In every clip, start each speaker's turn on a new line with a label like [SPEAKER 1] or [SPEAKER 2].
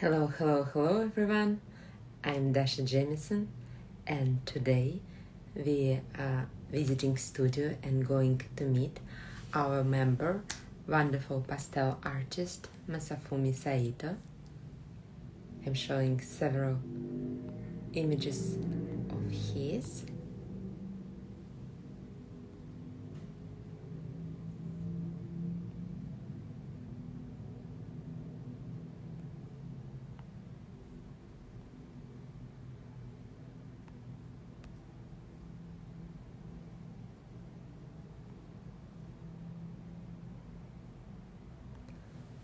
[SPEAKER 1] Hello everyone. I'm Dasha Jamison, and today we are visiting studio and going to meet our member, wonderful pastel artist Masafumi Saito. I'm showing several images of his.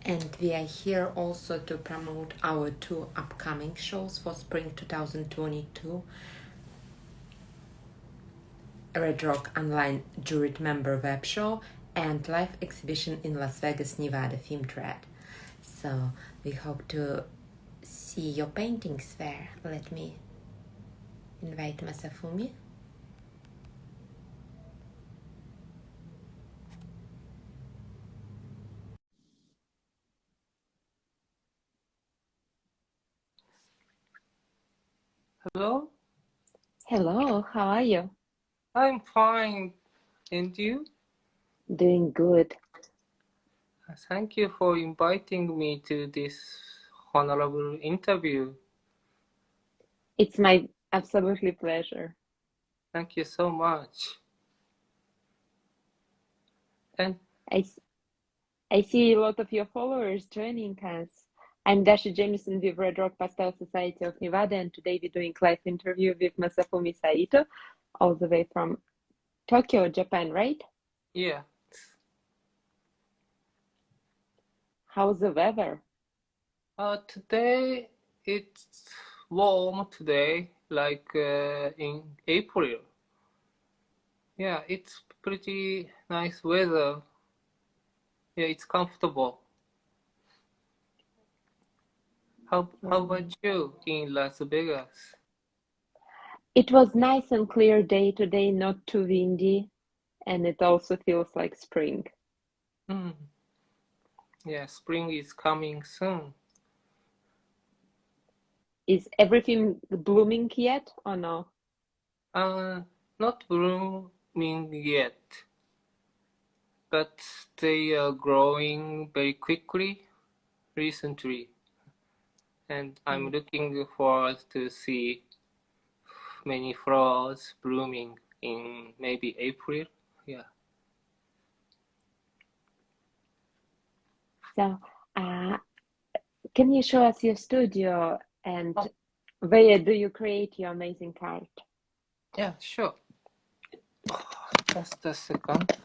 [SPEAKER 1] And we are here also to promote our two upcoming shows for spring 2022. Red Rock Online Juried Member Web Show and live exhibition in Las Vegas, Nevada Film Trad. So we hope to see your paintings there. Let me invite Masafumi.
[SPEAKER 2] Hello?
[SPEAKER 3] Hello, how are you?
[SPEAKER 2] I'm fine. And you?
[SPEAKER 3] Doing good.
[SPEAKER 2] Thank you for inviting me to this honorable interview.
[SPEAKER 3] It's my absolutely pleasure.
[SPEAKER 2] Thank you so much. And
[SPEAKER 3] I see a lot of your followers joining us. I'm Dasha Jamison with Red Rock Pastel Society of Nevada, and today we're doing live interview with Masafumi Saito, all the way from Tokyo, Japan, right?
[SPEAKER 2] yeah,
[SPEAKER 3] How's the weather?
[SPEAKER 2] today it's warm today, like in April. Yeah, it's pretty nice weather. Yeah, it's comfortable. How about you in Las Vegas?
[SPEAKER 3] It was nice and clear day today, not too windy, and it also feels like spring.
[SPEAKER 2] Yeah, spring is coming soon.
[SPEAKER 3] Is everything blooming yet or no?
[SPEAKER 2] Not blooming yet, but they are growing very quickly recently, and I'm looking forward to see many flowers blooming in maybe April. Yeah.
[SPEAKER 3] So, can you show us your studio and where do you create your amazing art?
[SPEAKER 2] Yeah, sure. Just a second.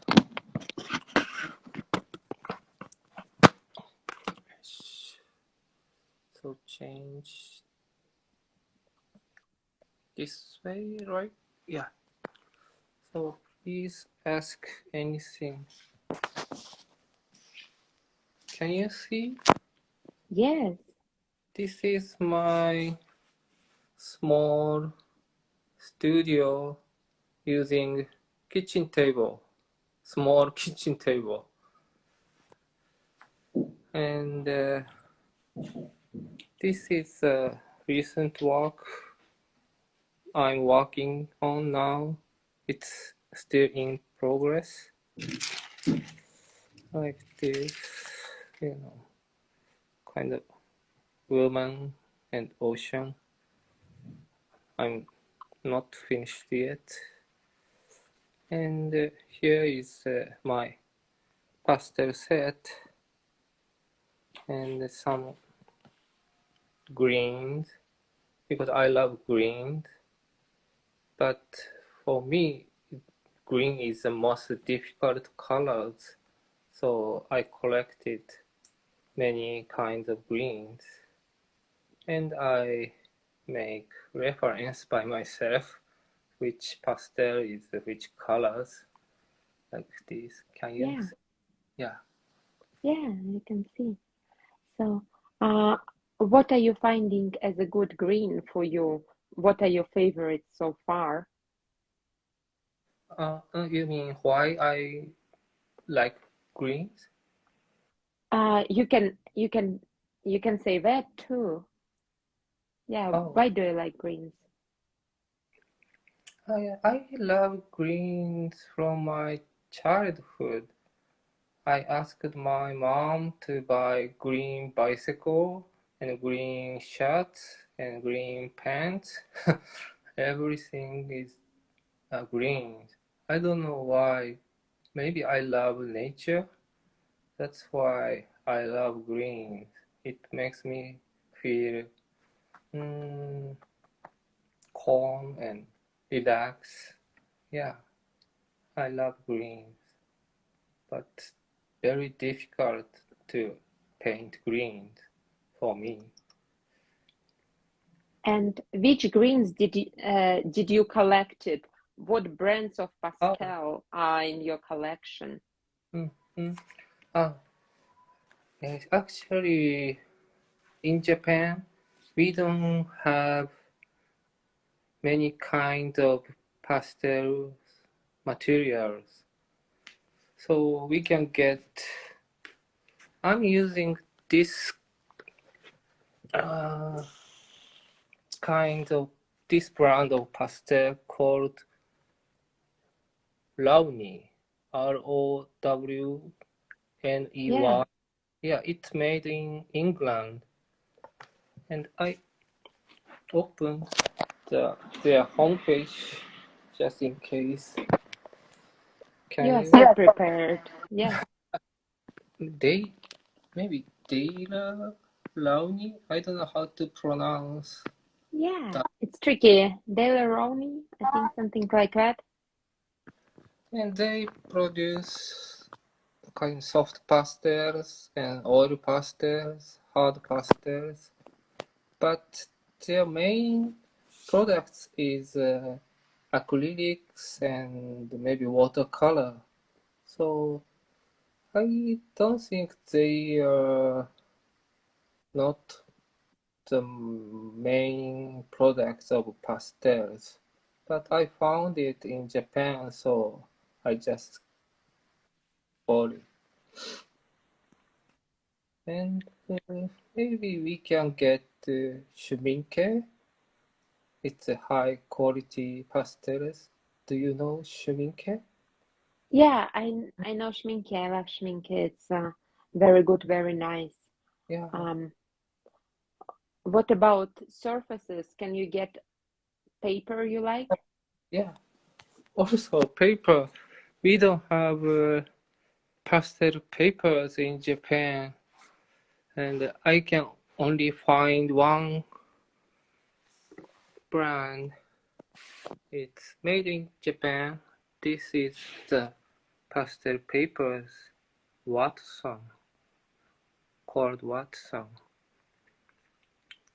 [SPEAKER 2] So change this way, right? Yeah. So please ask anything. Can you see?
[SPEAKER 3] Yes.
[SPEAKER 2] This is my small studio using kitchen table, small kitchen table. And this is a recent work I'm working on now. It's still in progress. Like this, kind of woman and ocean. I'm not finished yet. And here is my pastel set and some greens because I love greens. But for me, green is the most difficult colors, so I collected many kinds of greens, and I make reference by myself which pastel is which colors, like this. Can you see? Yeah.
[SPEAKER 3] Yeah, you can see. So, what are you finding as a good green for you? What are your favorites so far?
[SPEAKER 2] You mean why I like greens?
[SPEAKER 3] You can You can say red too. Yeah,
[SPEAKER 2] Oh,
[SPEAKER 3] why do you like greens?
[SPEAKER 2] I love greens from my childhood. I asked my mom to buy green bicycle and green shirts and green pants. Everything is green. I don't know why. Maybe I love nature. That's why I love green. It makes me feel calm and relax. Yeah, I love greens, but very difficult to paint greens for me.
[SPEAKER 3] And which greens did you collect it? What brands of
[SPEAKER 2] Oh,
[SPEAKER 3] pastel are in your collection?
[SPEAKER 2] mm-hmm. Ah, yes, actually, in Japan, we don't have many kinds of pastel materials. So we can get, I'm using this uh, this brand of pastel called Rowney,
[SPEAKER 3] Yeah,
[SPEAKER 2] Rowney. Yeah, it's made in England. And I opened their homepage just in case.
[SPEAKER 3] you
[SPEAKER 2] Can
[SPEAKER 3] are
[SPEAKER 2] you?
[SPEAKER 3] so prepared. Yeah,
[SPEAKER 2] They maybe Dela Rowney? I don't know how to pronounce
[SPEAKER 3] yeah,
[SPEAKER 2] that.
[SPEAKER 3] it's tricky. Delaroni, I think something like that.
[SPEAKER 2] And they produce kind of soft pastels and oil pastels, hard pastels. But their main products is acrylics and maybe watercolor. So I don't think they are not the main products of pastels. But I found it in Japan, so I just bought it. And maybe we can get Shuminke. It's a high quality pastels. Do you know Shuminke?
[SPEAKER 3] Yeah, I know Schminke. I love Schminke. It's very good, very nice.
[SPEAKER 2] Yeah,
[SPEAKER 3] Um, what about surfaces? Can you get paper you like?
[SPEAKER 2] yeah. Also, paper. We don't have pastel papers in Japan, and I can only find one brand. It's made in Japan. This is the pastel papers. Watson, called Watson.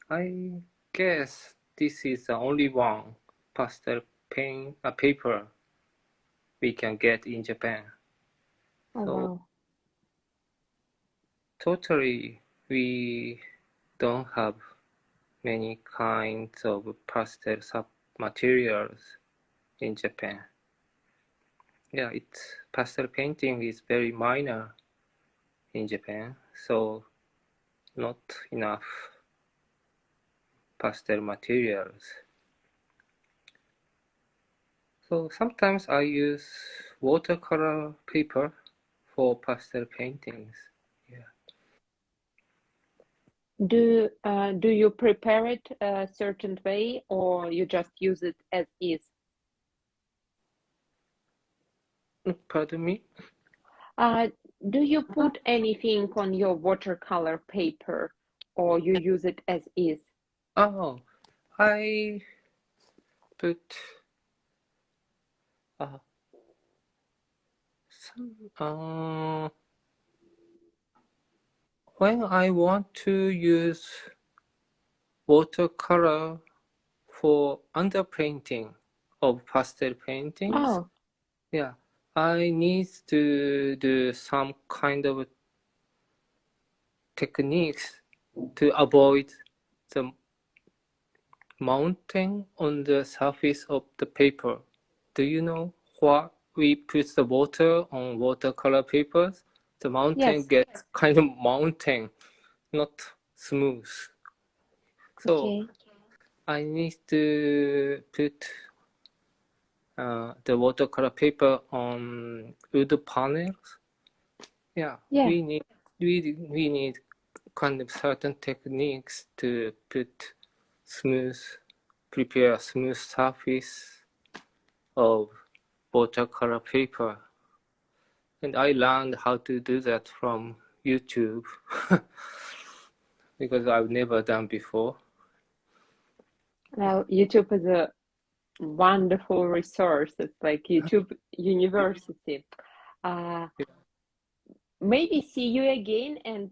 [SPEAKER 2] I guess this is the only one pastel paper we can get in Japan.
[SPEAKER 3] Oh
[SPEAKER 2] So
[SPEAKER 3] wow.
[SPEAKER 2] totally we don't have many kinds of pastel materials in Japan. Yeah, pastel painting is very minor in Japan, so not enough pastel materials. So sometimes I use watercolor paper for pastel paintings. Yeah.
[SPEAKER 3] Do you prepare it a certain way or you just use it as is?
[SPEAKER 2] Pardon me?
[SPEAKER 3] Uh, do you put anything on your watercolor paper or you use it as is?
[SPEAKER 2] Oh, I put uh, when I want to use watercolor for underpainting of pastel paintings,
[SPEAKER 3] Oh,
[SPEAKER 2] yeah, I need to do some kind of techniques to avoid the mounting on the surface of the paper. Do you know what we put the water on watercolor papers? The mountain
[SPEAKER 3] yes.
[SPEAKER 2] gets kind of mounting, not smooth. So
[SPEAKER 3] Okay.
[SPEAKER 2] I need to put the watercolor paper on wood panels. Yeah,
[SPEAKER 3] Yeah.
[SPEAKER 2] we need kind of certain techniques to prepare a smooth surface of watercolor paper. And I learned how to do that from YouTube because I've never done before.
[SPEAKER 3] Well, YouTube is a wonderful resource. It's like YouTube University. Maybe see you again, and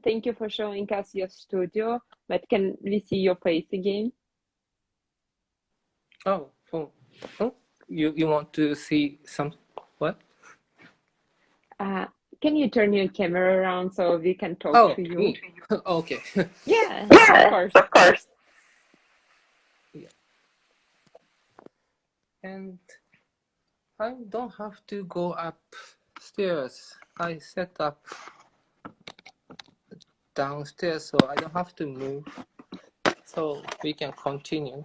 [SPEAKER 3] thank you for showing us your studio. But can we see your face again?
[SPEAKER 2] Oh, you want to see some what?
[SPEAKER 3] Can you turn your camera around so we can talk to you?
[SPEAKER 2] Me. Okay.
[SPEAKER 3] Yeah,
[SPEAKER 1] Yes,
[SPEAKER 3] of course.
[SPEAKER 1] of course.
[SPEAKER 2] Yeah. And I don't have to go upstairs. I set up downstairs so I don't have to move. So we can continue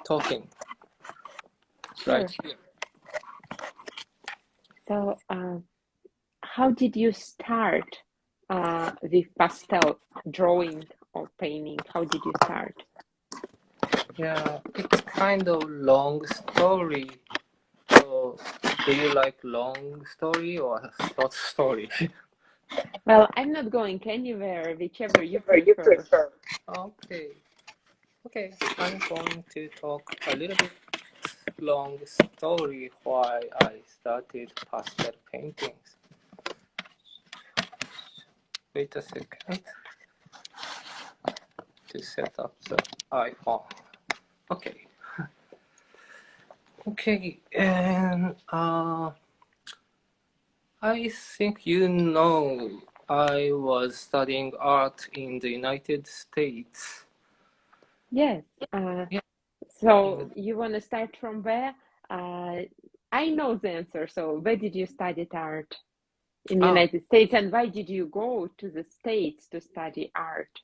[SPEAKER 2] talking
[SPEAKER 3] Sure.
[SPEAKER 2] right here.
[SPEAKER 3] So, how did you start with pastel drawing or painting? How did you start?
[SPEAKER 2] Yeah, it's kind of long story. So do you like long story or short story?
[SPEAKER 3] Well, I'm not going anywhere, whichever you
[SPEAKER 1] Whatever you
[SPEAKER 3] prefer.
[SPEAKER 1] prefer.
[SPEAKER 2] Okay. Okay, I'm going to talk a little bit long story why I started pastel paintings. Wait a second to set up the iPhone. Okay. Okay, and I think you know I was studying art in the United States.
[SPEAKER 3] Yes.
[SPEAKER 2] Yeah.
[SPEAKER 3] So you want to start from where? I know the answer. So where did you study art in the
[SPEAKER 2] Ah,
[SPEAKER 3] United States, and why did you go to the States to study art?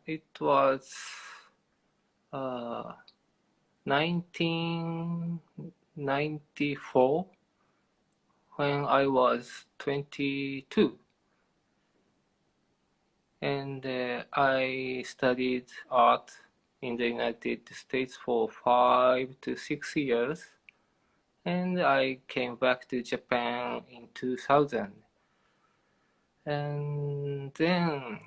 [SPEAKER 2] it was 1994 when I was 22. And I studied art in the United States for 5 to 6 years. And I came back to Japan in 2000. And then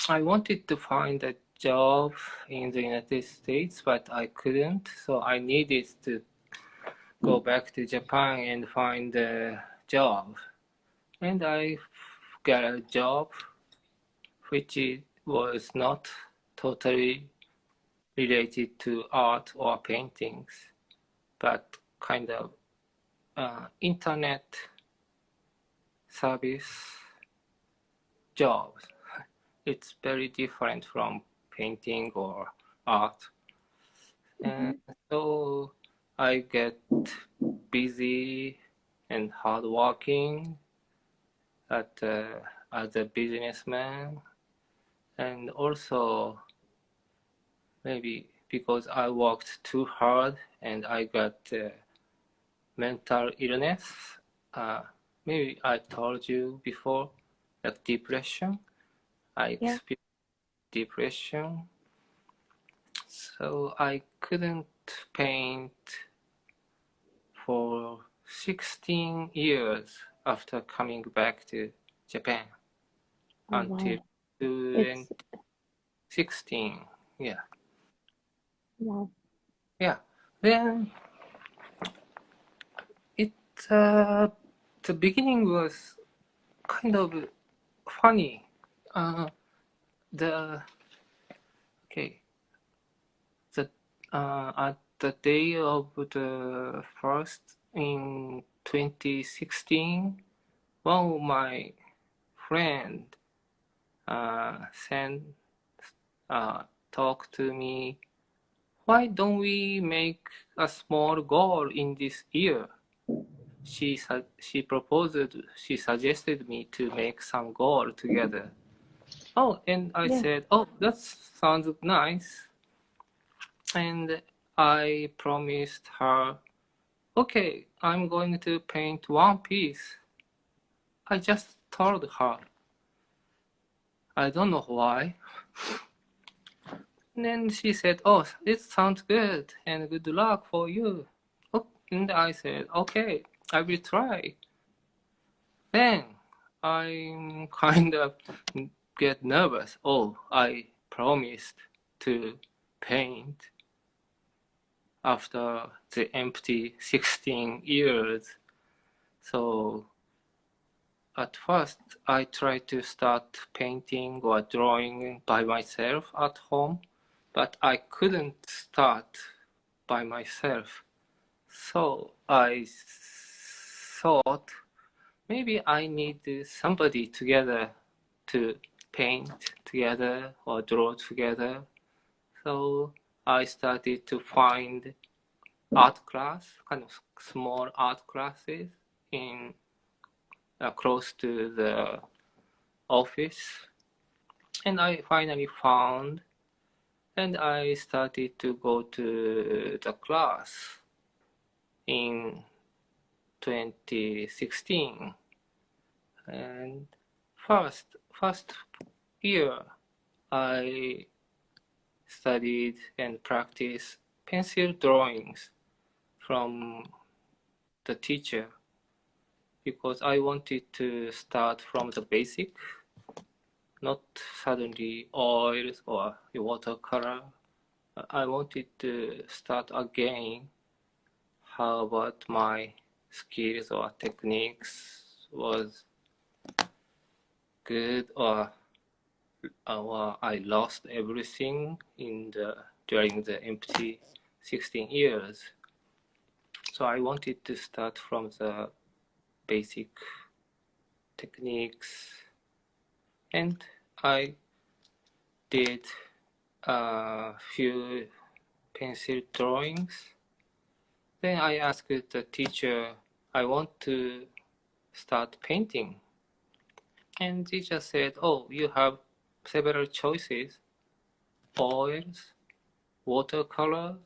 [SPEAKER 2] I wanted to find a job in the United States, but I couldn't. So I needed to go back to Japan and find a job. And I got a job which was not totally related to art or paintings, but kind of internet service jobs. It's very different from painting or art. And so I get busy and hardworking as a businessman, and also maybe because I worked too hard and I got mental illness. Maybe I told you before, like depression. I
[SPEAKER 3] Yeah.
[SPEAKER 2] experienced depression, so I couldn't paint for 16 years after coming back to Japan
[SPEAKER 3] Oh,
[SPEAKER 2] until
[SPEAKER 3] wow.
[SPEAKER 2] 2016. Yeah.
[SPEAKER 3] Wow.
[SPEAKER 2] Yeah. Then it the beginning was kind of funny. The okay the at the day of the first in 2016, one of my friend sent talk to me. Why don't we make a small goal in this year? She suggested me to make some goal together. Oh, and I said, oh, that sounds nice. And I promised her, okay, I'm going to paint one piece. I just told her. I don't know why. And then she said, oh, it sounds good and good luck for you. Oh, and I said, okay, I will try. Then I'm kind of get nervous. Oh, I promised to paint after the empty 16 years. So at first I tried to start painting or drawing by myself at home, but I couldn't start by myself. So I thought maybe I need somebody together to paint together or draw together. So I started to find art class, kind of small art classes in close to the office. And I finally found, and I started to go to the class in 2016. And first year, I studied and practiced pencil drawings from the teacher because I wanted to start from the basic, not suddenly oils or watercolor. I wanted to start again. How about my skills or techniques was good or I lost everything during the empty 16 years. So I wanted to start from the basic techniques, and I did a few pencil drawings. Then I asked the teacher, I want to start painting. And teacher said, oh, you have several choices, oils, watercolors,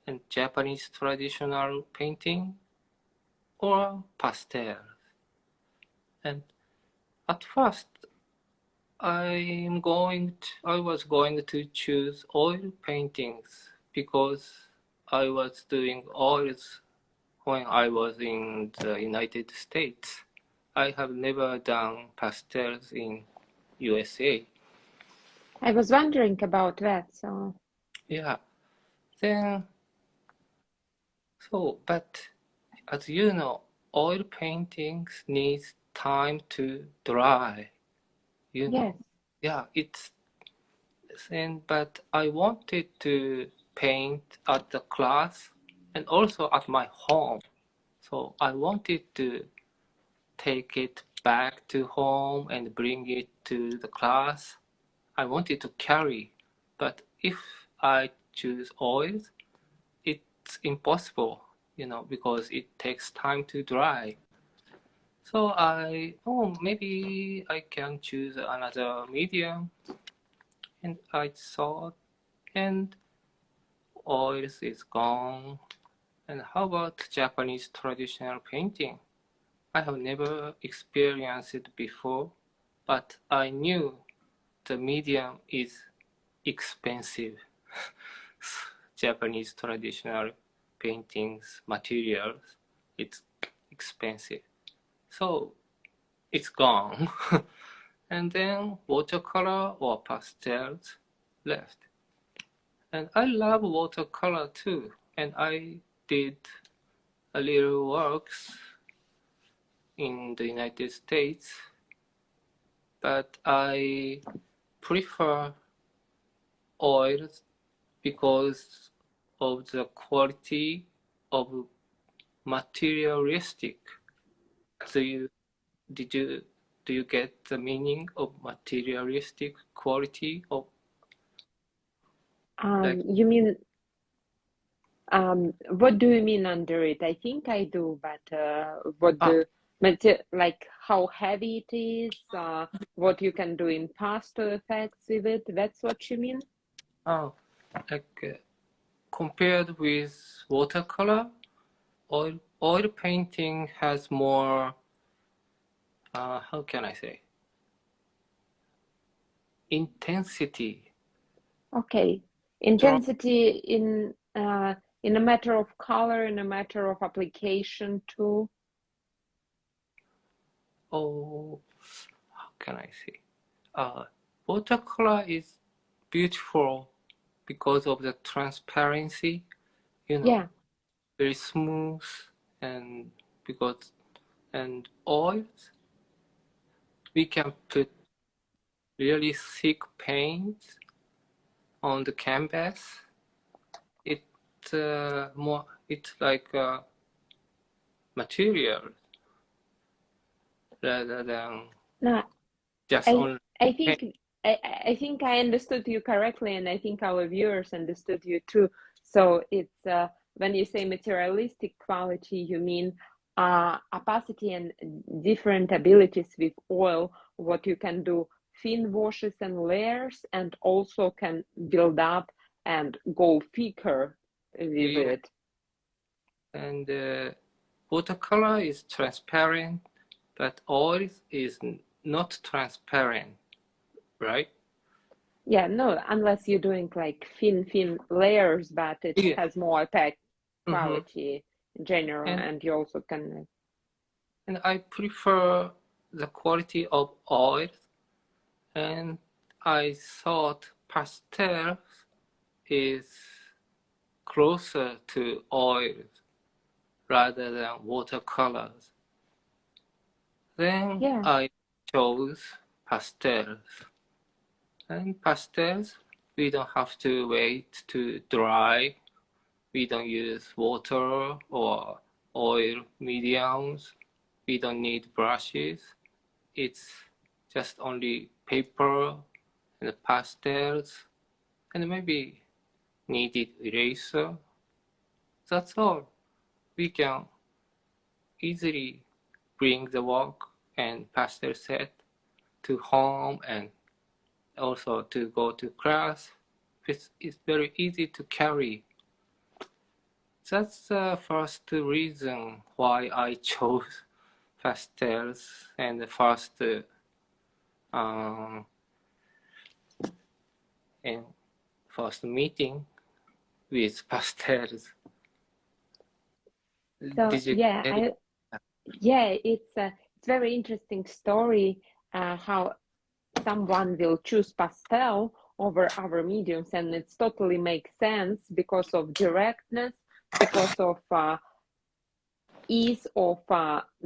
[SPEAKER 2] and Japanese traditional painting, or pastels. And at first, I was going to choose oil paintings because I was doing oils when I was in the United States. I have never done pastels in USA.
[SPEAKER 3] I was wondering about that. So
[SPEAKER 2] Yeah. Then, but as you know, oil paintings needs time to dry. You know.
[SPEAKER 3] yes,
[SPEAKER 2] Yeah, but I wanted to paint at the class and also at my home. So I wanted to take it back to home and bring it to the class. I wanted to carry, but if I choose oils, it's impossible, because it takes time to dry. So maybe I can choose another medium. And I thought, and oils is gone. And how about Japanese traditional painting? I have never experienced it before, but I knew the medium is expensive. Japanese traditional paintings materials, it's expensive. So it's gone. And then watercolor or pastels left. And I love watercolor too. And I did a little works in the United States, but I prefer oils because of the quality of materialistic. Do you get the meaning of materialistic quality of like
[SPEAKER 3] you mean what do you mean under it? I think I do, but what
[SPEAKER 2] ah
[SPEAKER 3] like how heavy it is, what you can do in pastel effects with it. That's what you mean?
[SPEAKER 2] Oh, like compared with watercolor, oil painting has more, how can I say, intensity.
[SPEAKER 3] Okay. Intensity in a matter of color, in a matter of application too.
[SPEAKER 2] Oh, how can I say? Watercolor is beautiful because of the transparency,
[SPEAKER 3] Yeah.
[SPEAKER 2] very smooth, and oils, we can put really thick paint on the canvas. It's like a material rather than
[SPEAKER 3] No,
[SPEAKER 2] just
[SPEAKER 3] I
[SPEAKER 2] only
[SPEAKER 3] I
[SPEAKER 2] paint.
[SPEAKER 3] think I think I understood you correctly, and I think our viewers understood you too. So it's when you say materialistic quality, you mean opacity and different abilities with oil, what you can do thin washes and layers, and also can build up and go thicker with
[SPEAKER 2] Yeah.
[SPEAKER 3] it.
[SPEAKER 2] And watercolor is transparent, but oil is not transparent, right?
[SPEAKER 3] Yeah, no, unless you're doing like thin layers, but it
[SPEAKER 2] Yeah.
[SPEAKER 3] has more opaque
[SPEAKER 2] Mm-hmm.
[SPEAKER 3] quality in general, and you also can.
[SPEAKER 2] And I prefer the quality of oil, and I thought pastel is closer to oil rather than watercolors. Then
[SPEAKER 3] Yeah,
[SPEAKER 2] I chose pastels. And pastels, we don't have to wait to dry. We don't use water or oil mediums. We don't need brushes. It's just only paper and pastels and maybe needed eraser. That's all. We can easily bring the work and pastel set to home and also to go to class. It's very easy to carry. That's the first reason why I chose pastels and the um, and first meeting with pastels.
[SPEAKER 3] so
[SPEAKER 2] Did you
[SPEAKER 3] yeah,
[SPEAKER 2] get it?
[SPEAKER 3] it's very interesting story how someone will choose pastel over other mediums, and it totally makes sense because of directness, because of ease of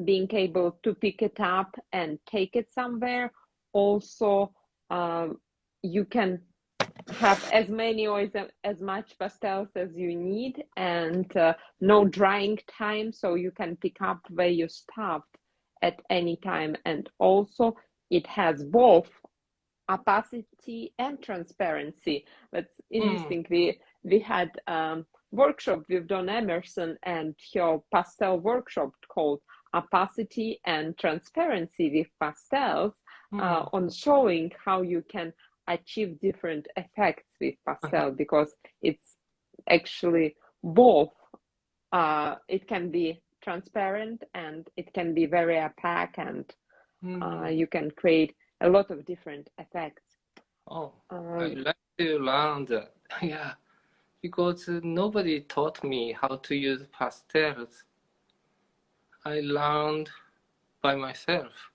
[SPEAKER 3] being able to pick it up and take it somewhere. Also, you can have as many or as much pastels as you need, and no drying time, so you can pick up where you stopped at any time. And also, it has both opacity and transparency. That's interesting. We had workshop with Don Emerson and her pastel workshop called Opacity and Transparency with Pastels, on showing how you can achieve different effects with pastel, because it's actually both. It can be transparent and it can be very opaque, and you can create a lot of different effects.
[SPEAKER 2] Oh, I like to learn that. Yeah, because nobody taught me how to use pastels. I learned by myself.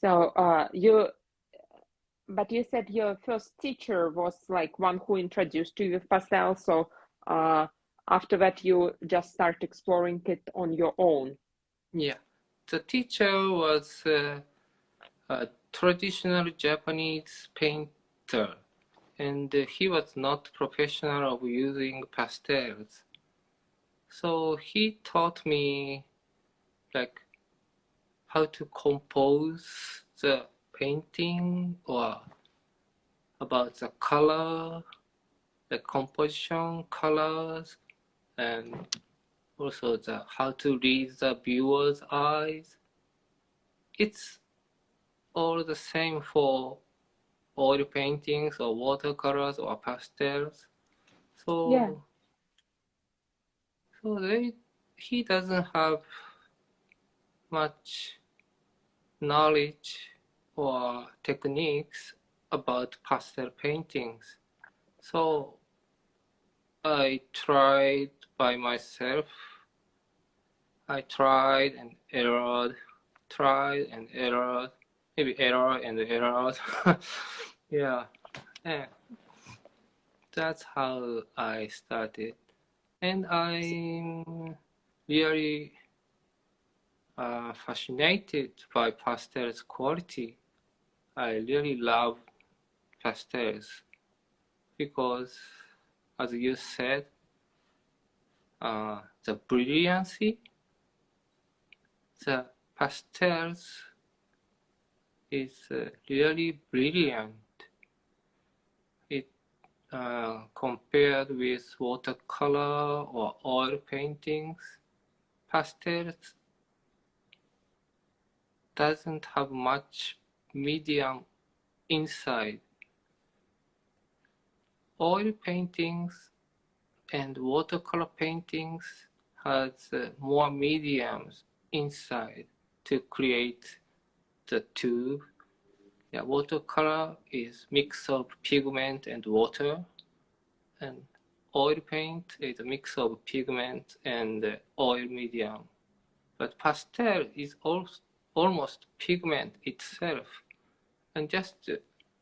[SPEAKER 3] So but you said your first teacher was like one who introduced you with pastel. So after that, you just start exploring it on your own.
[SPEAKER 2] Yeah, the teacher was a traditional Japanese painter, and he was not professional of using pastels. So he taught me like how to compose the painting or about the color, the composition, colors, and also how to read the viewer's eyes. It's all the same for oil paintings or watercolors or pastels.
[SPEAKER 3] Yeah.
[SPEAKER 2] So he doesn't have much knowledge or techniques about pastel paintings. So I tried by myself. I tried and errored, maybe error and error. Yeah, and that's how I started. And I'm really fascinated by pastels quality. I really love pastels because, as you said, the brilliancy, the pastels is really brilliant. It compared with watercolor or oil paintings, pastels doesn't have much medium inside. Oil paintings and watercolor paintings has more mediums inside to create the tube. Yeah, watercolor is mix of pigment and water, and oil paint is a mix of pigment and oil medium. But pastel is almost pigment itself, and just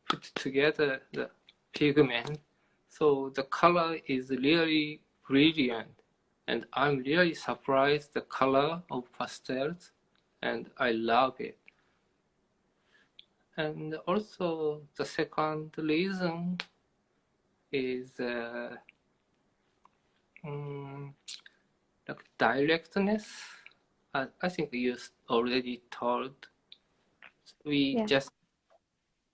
[SPEAKER 2] put together the pigment, so the color is really brilliant. And I'm really surprised the color of pastels, and I love it. And also the second reason is like directness. I think you already told. We just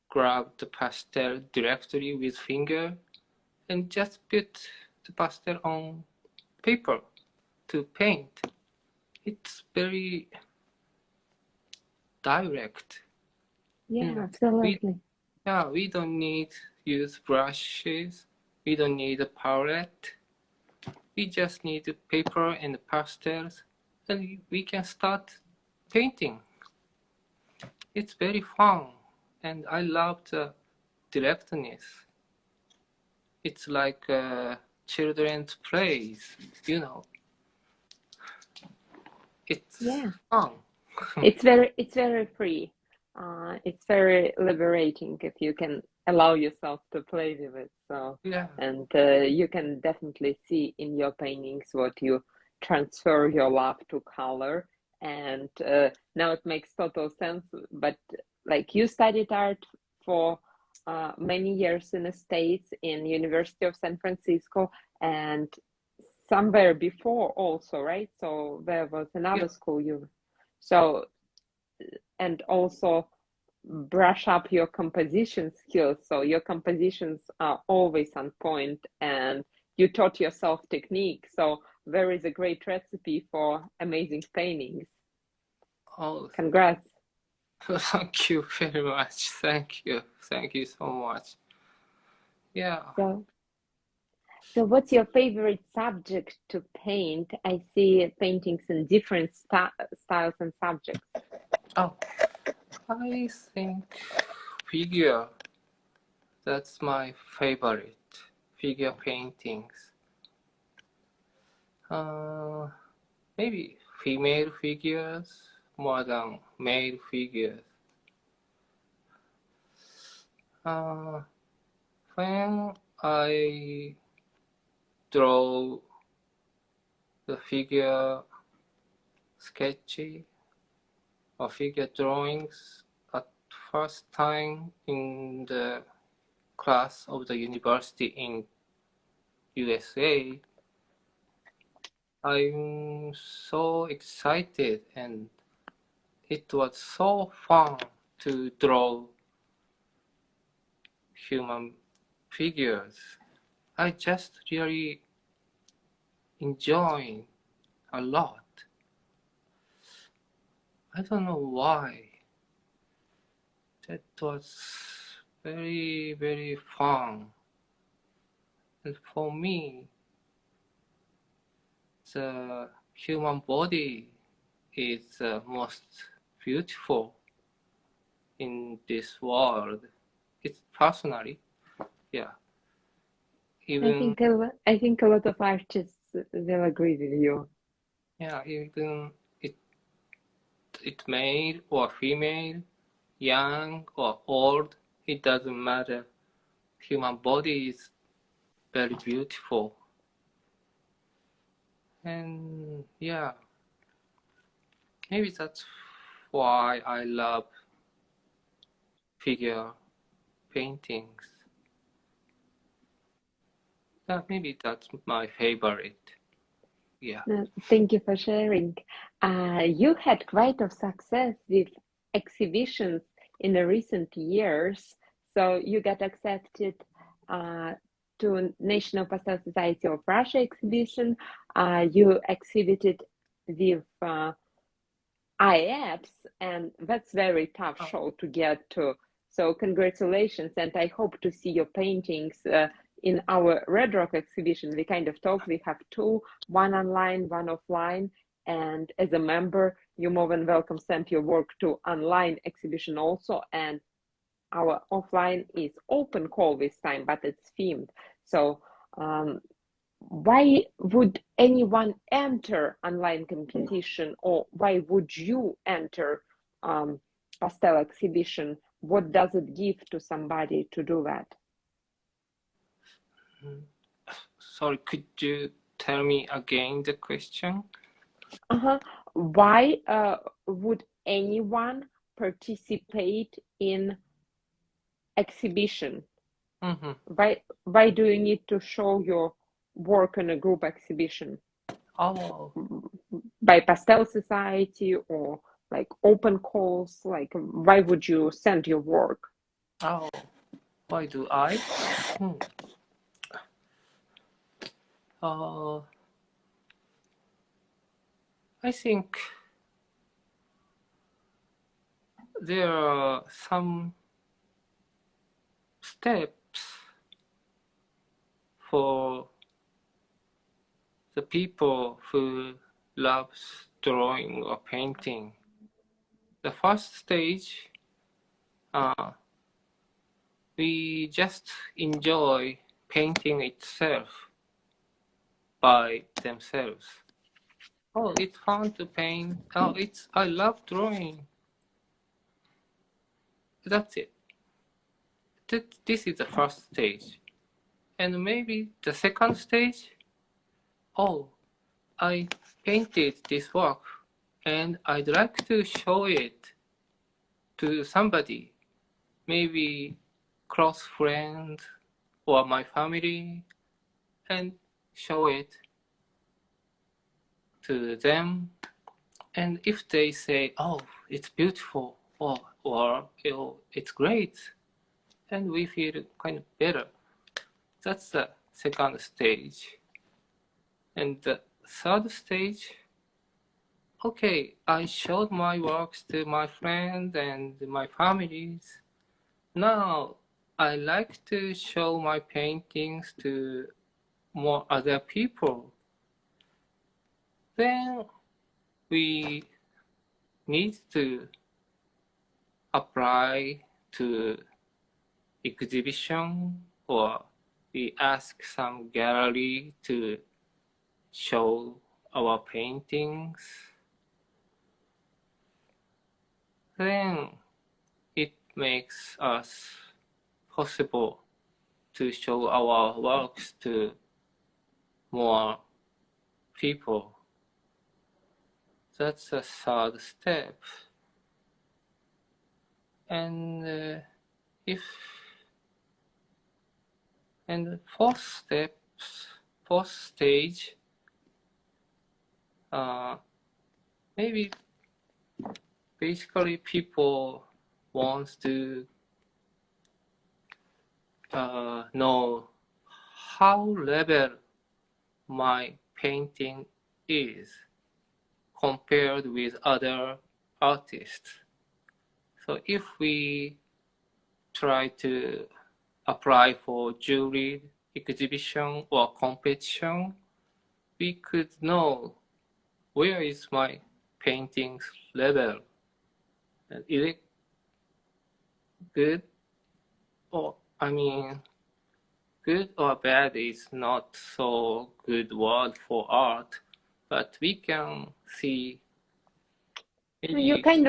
[SPEAKER 2] grab the pastel directly with finger and just put the pastel on paper to paint. It's very direct.
[SPEAKER 3] Yeah, absolutely.
[SPEAKER 2] We don't need use brushes. We don't need a palette. We just need paper and pastels, and we can start painting. It's very fun, and I love the directness. It's like children's plays, you know. It's fun.
[SPEAKER 3] It's very free. It's very liberating if you can allow yourself to play with it. So and you can definitely see in your paintings what you transfer your love to color. And now it makes total sense. But like you studied art for many years in the States in University of San Francisco and somewhere before also, right? So there was another school you so and also brush up your composition skills so your compositions are always on point and you taught yourself technique, so there is a great recipe for amazing paintings. Congrats.
[SPEAKER 2] Thank you very much. Thank you so much.
[SPEAKER 3] So what's your favorite subject to paint? I see paintings in different styles and subjects.
[SPEAKER 2] I think figure. That's my favorite. Figure paintings. Maybe female figures more than male figures. When I draw the figure sketchy or figure drawings at first time in the class of the university in USA, I'm so excited and it was so fun to draw human figures. I just really enjoy a lot. I don't know why. That was very, very fun. And for me, the human body is the most beautiful in this world. It's personally, yeah. Even
[SPEAKER 3] I think a lot of artists will agree with you.
[SPEAKER 2] yeah, even it male or female, young or old, it doesn't matter. Human body is very beautiful. And yeah, maybe that's why I love figure paintings. Maybe that's my favorite. Yeah.
[SPEAKER 3] Thank you for sharing. You had quite a success with exhibitions in the recent years. So you got accepted to National Pastel Society of Russia exhibition. You exhibited with IAPS, and that's very tough show to get to. So congratulations, and I hope to see your paintings in our Red Rock exhibition. We kind of talk, we have two, one online, one offline, and as a member, you're more than welcome send your work to online exhibition also, and our offline is open call this time, but it's themed. So why would anyone enter online competition, or why would you enter pastel exhibition? What does it give to somebody to do that?
[SPEAKER 2] Sorry, could you tell me again the question?
[SPEAKER 3] Why would anyone participate in exhibition?
[SPEAKER 2] Mm-hmm.
[SPEAKER 3] Why do you need to show your work in a group exhibition?
[SPEAKER 2] Oh.
[SPEAKER 3] By Pastel Society or like open calls? Like, why would you send your work?
[SPEAKER 2] Oh, why do I? I think there are some steps for the people who loves drawing or painting. The first stage, we just enjoy painting itself by themselves. Oh, it's fun to paint. Oh, I love drawing. That's it. This is the first stage. And maybe the second stage, oh, I painted this work and I'd like to show it to somebody, maybe close friend or my family, and show it to them. And if they say, oh, it's beautiful, or oh, it's great, and we feel kind of better. That's the second stage. And the third stage, okay, I showed my works to my friends and my families. Now I like to show my paintings to more other people. Then we need to apply to exhibition, or we ask some gallery to show our paintings. Then it makes us possible to show our works to more people. That's the third step. And fourth stage, maybe basically people wants to know how level my painting is. compared with other artists. So if we try to apply for jury exhibition or competition, we could know where is my painting's level. Is it good? Or, good or bad is not so good word for art, but we can see
[SPEAKER 3] You're
[SPEAKER 2] maybe
[SPEAKER 3] kind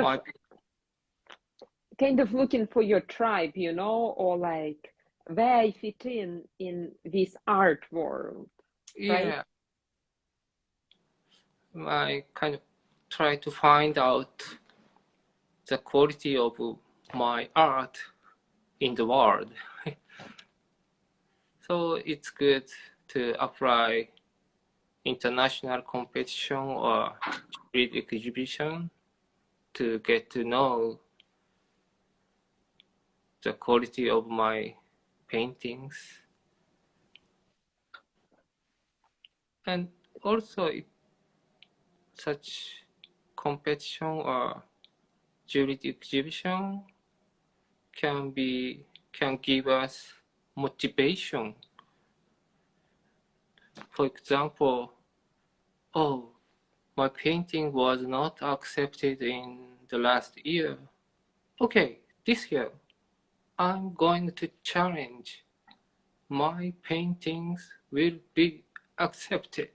[SPEAKER 3] of looking for your tribe, you know, or like where I fit in this art world, right?
[SPEAKER 2] yeah, I kind of try to find out the quality of my art in the world. So it's good to apply international competition or street exhibition to get to know the quality of my paintings. And also such competition or jury exhibition can give us motivation. For example, oh, my painting was not accepted in the last year. Okay, this year I'm going to challenge. My paintings will be accepted.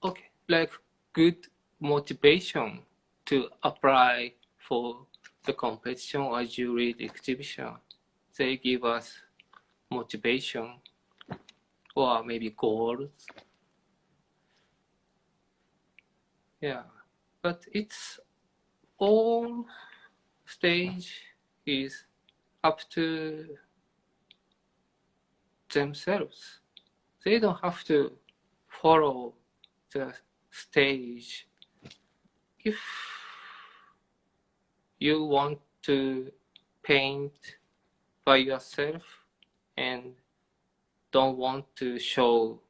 [SPEAKER 2] Okay, like good motivation to apply for the competition or jury exhibition. They give us motivation or maybe goals. Yeah, but it's all stage is up to themselves. They don't have to follow the stage. If you want to paint by yourself and don't want to show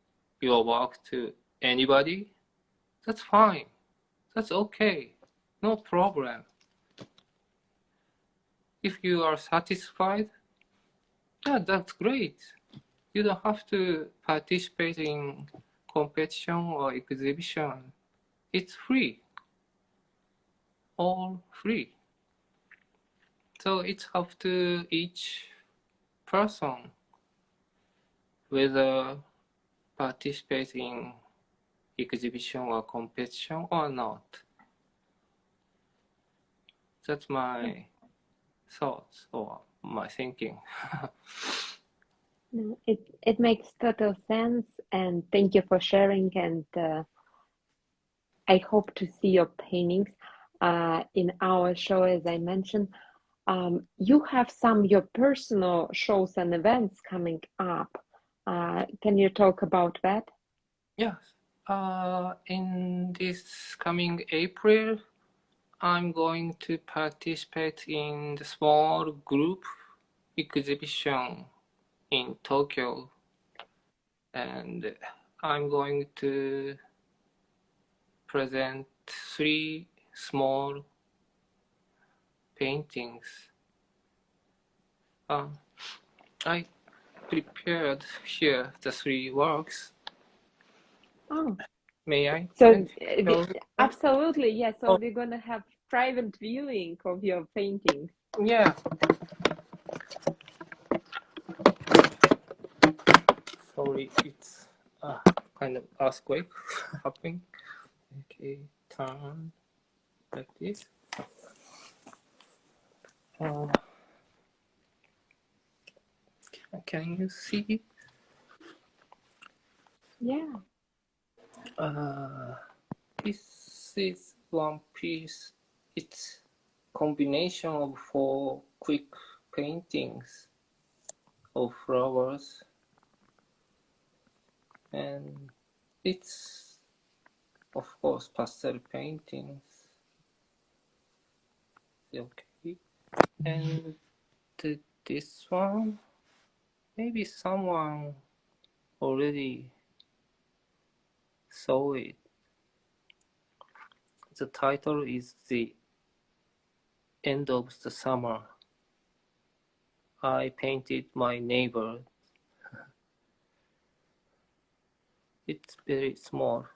[SPEAKER 2] your work to anybody, that's fine. That's okay. No problem. If you are satisfied, yeah, that's great. You don't have to participate in competition or exhibition. It's free. All free. So it's up to each person whether participate in exhibition or competition or not. That's my thoughts or my thinking.
[SPEAKER 3] No, it makes total sense, and thank you for sharing. And I hope to see your paintings in our show, as I mentioned. You have some your personal shows and events coming up. Can you talk about that?
[SPEAKER 2] Yes. In this coming April, I'm going to participate in the small group exhibition in Tokyo, and I'm going to present 3 small paintings. I prepared here the 3 works.
[SPEAKER 3] Oh,
[SPEAKER 2] May I?
[SPEAKER 3] so
[SPEAKER 2] show
[SPEAKER 3] absolutely, yes. So
[SPEAKER 2] Oh.
[SPEAKER 3] we're gonna have private viewing of your paintings.
[SPEAKER 2] Yeah. Sorry, it's kind of earthquake happening. Okay, turn like this. Can you see?
[SPEAKER 3] Yeah.
[SPEAKER 2] This is one piece. It's combination of 4 quick paintings of flowers, and it's of course pastel paintings. Okay, and this one, maybe someone already saw it. the title is The End of the Summer. I painted my neighbor. It's very small.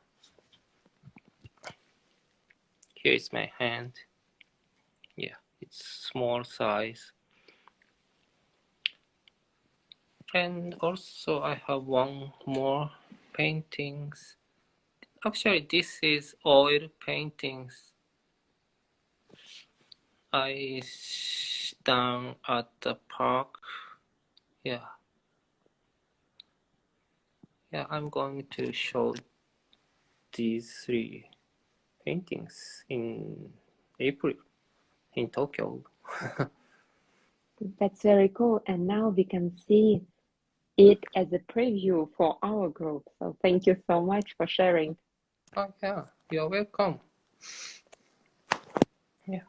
[SPEAKER 2] Here is my hand. Yeah, it's small size. And also I have one more paintings. Actually, this is oil paintings I done at the park. Yeah. Yeah, I'm going to show these three paintings in April in Tokyo.
[SPEAKER 3] That's very cool. And now we can see it as a preview for our group. So thank you so much for sharing.
[SPEAKER 2] Oh yeah, you're welcome. Yeah.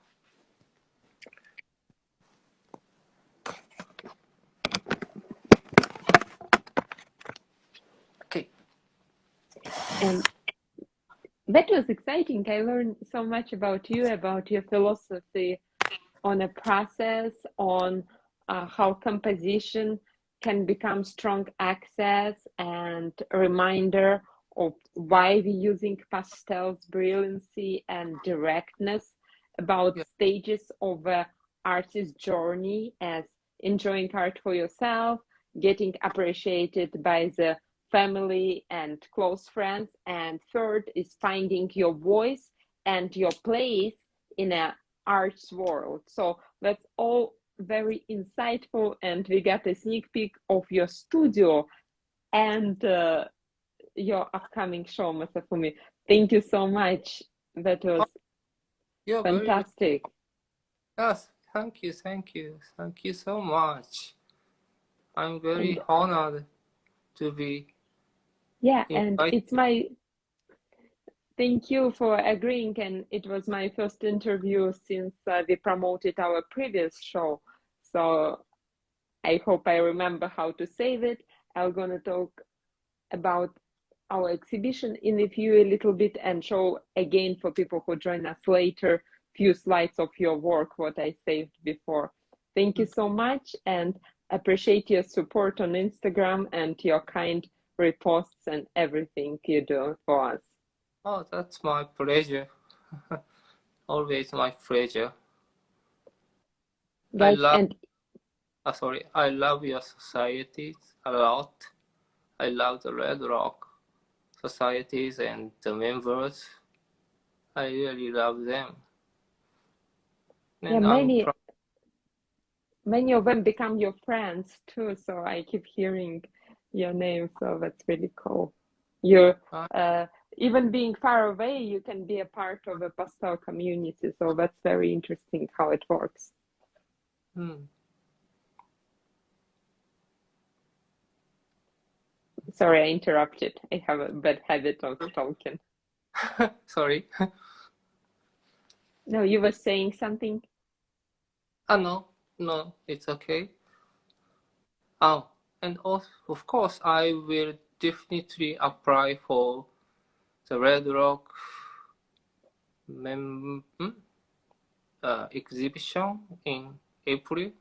[SPEAKER 2] Okay.
[SPEAKER 3] And that was exciting. I learned so much about you, about your philosophy on a process, on how composition can become strong access and a reminder of why we're using pastels, brilliancy, and directness, about
[SPEAKER 2] Yeah.
[SPEAKER 3] stages of an artist's journey as enjoying art for yourself, getting appreciated by the family and close friends, and third is finding your voice and your place in a arts world. So that's all very insightful, and we got a sneak peek of your studio and your upcoming show, Masafumi. Thank you so much. That was
[SPEAKER 2] You're
[SPEAKER 3] fantastic.
[SPEAKER 2] yes, thank you so much. I'm very
[SPEAKER 3] And
[SPEAKER 2] honored to be
[SPEAKER 3] yeah, and
[SPEAKER 2] invited.
[SPEAKER 3] it's my thank you for agreeing. And it was my first interview since we promoted our previous show. So I hope I remember how to save it. I'm gonna talk about our exhibition in a few a little bit and show again for people who join us later few slides of your work what I saved before. Thank you so much, and appreciate your support on Instagram and your kind reposts and everything you do for us.
[SPEAKER 2] Oh, that's my pleasure. Always my pleasure. I
[SPEAKER 3] Guys,
[SPEAKER 2] love
[SPEAKER 3] and
[SPEAKER 2] I love your societies a lot. I love the Red Rock societies and the members. I really love them.
[SPEAKER 3] yeah,
[SPEAKER 2] And I'm proud.
[SPEAKER 3] many of them become your friends too, so I keep hearing your name, so that's really cool. You even being far away, you can be a part of a pastel community, so that's very interesting how it works. Sorry, I interrupted. I have a bad habit of talking.
[SPEAKER 2] Sorry.
[SPEAKER 3] No, you were saying something?
[SPEAKER 2] No, it's okay. Oh, and also, of course, I will definitely apply for the Red Rock exhibition in April.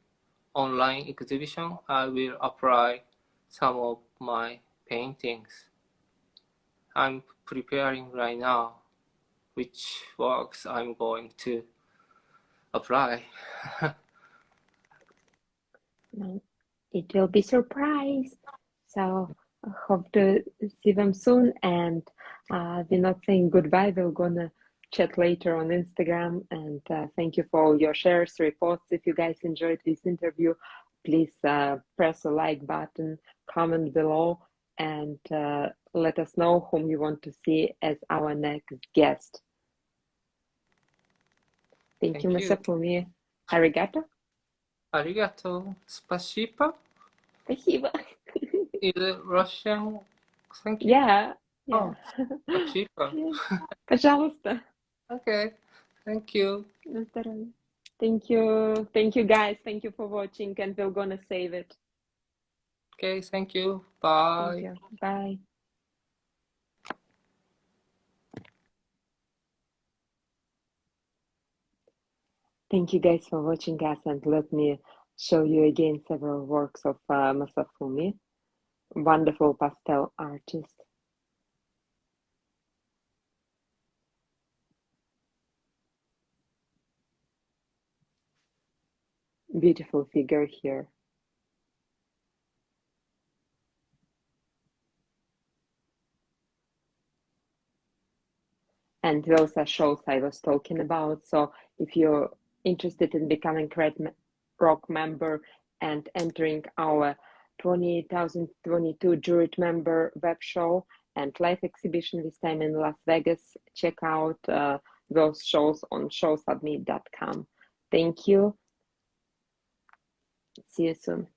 [SPEAKER 2] Online exhibition. I will apply some of my paintings. I'm preparing right now which works I'm going to apply.
[SPEAKER 3] No, it will be surprise. So I hope to see them soon. And we're not saying goodbye. We're gonna chat later on Instagram. And thank you for all your shares, reposts. If you guys enjoyed this interview, please press the like button, comment below, and let us know whom you want to see as our next guest. Thank you, Masafumi. Arigato.
[SPEAKER 2] Arigato. Spasibo.
[SPEAKER 3] Спасибо.
[SPEAKER 2] Is it Russian? Thank you.
[SPEAKER 3] Yeah,
[SPEAKER 2] Oh,
[SPEAKER 3] yeah.
[SPEAKER 2] спасибо.
[SPEAKER 3] Пожалуйста.
[SPEAKER 2] Okay, thank you.
[SPEAKER 3] На здоровье. Thank you. Thank you, guys. Thank you for watching, and we're gonna save it.
[SPEAKER 2] Okay, thank you.
[SPEAKER 3] Thank
[SPEAKER 2] Bye.
[SPEAKER 3] you. Bye. Thank you guys for watching us, and let me show you again several works of Masafumi, wonderful pastel artist. Beautiful figure here. And those are shows I was talking about. So if you're interested in becoming Red Rock member and entering our 2022 juried member web show and live exhibition this time in Las Vegas, check out those shows on showsubmit.com. Thank you. See you soon.